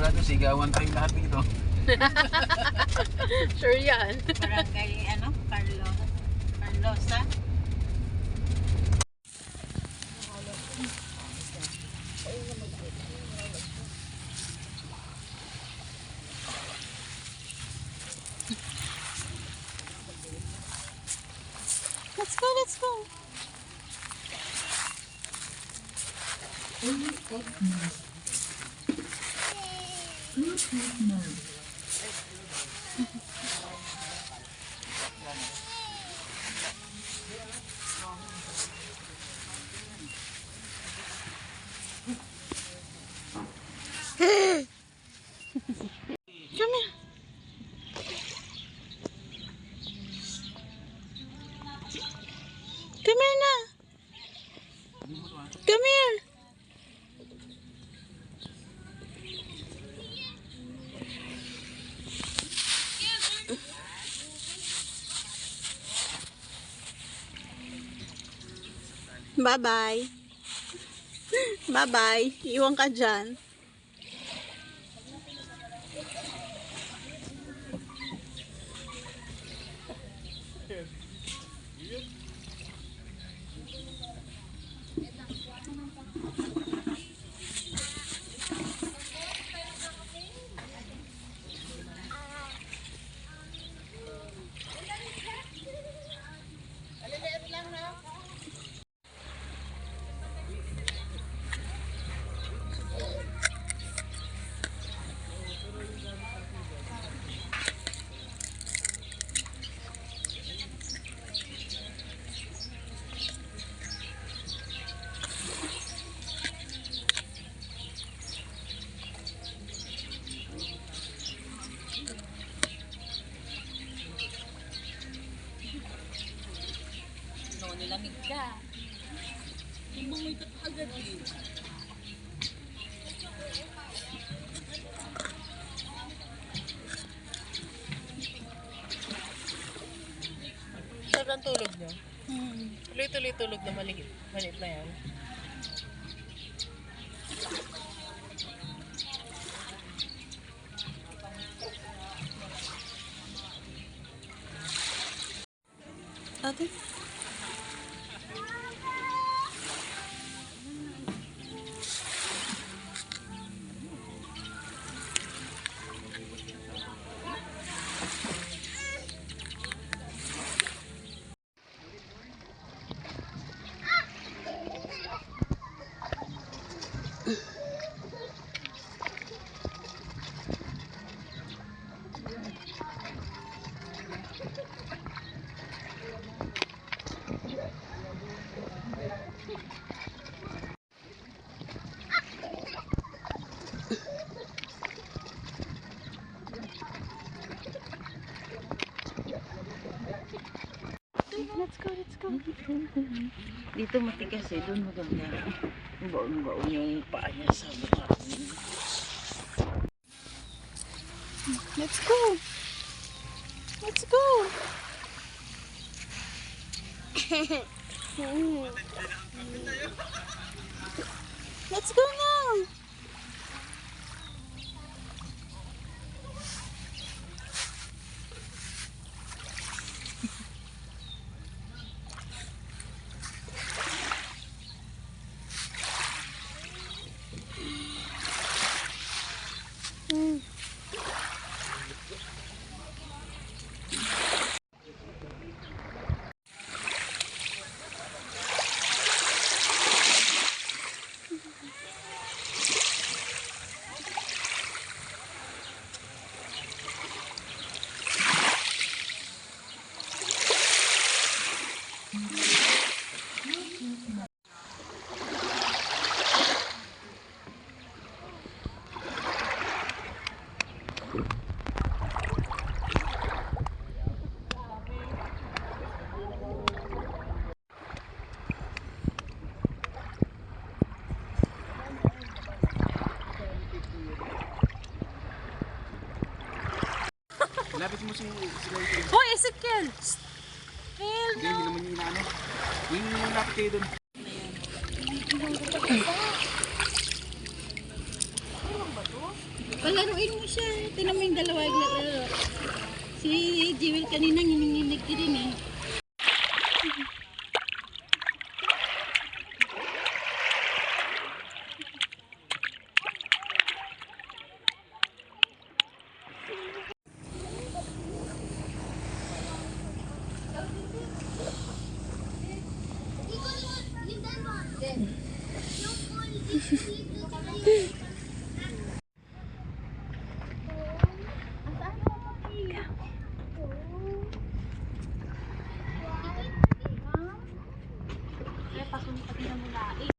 Sigurado sigawan tayo lahat dito. Sure yan. Barangay, Carlosa. Let's go, let's go. Come here. Come here na. Come here. Bye-bye. Bye-bye. Iwan ka dyan. Nilamig ka. Umumoy ka agad eh. Sarap ang tulog niya. Tuloy-tuloy tulog na maliit. Maliit na yan. Ate? Let's go, let's go. Dito matigas eh, doon maganda. Baon-baon yung paa niya sa mukha. Let's go. Let's go. Let's go now. Lapit mo sila yung... Hoy, Ezekiel! Hell Hindi, hindi naman yung inaano. Yung lapit kayo dun. Palaruin mo siya. Tinan mo yung dalawa yung naglaro. Si Jewel kanina nginginig din eh.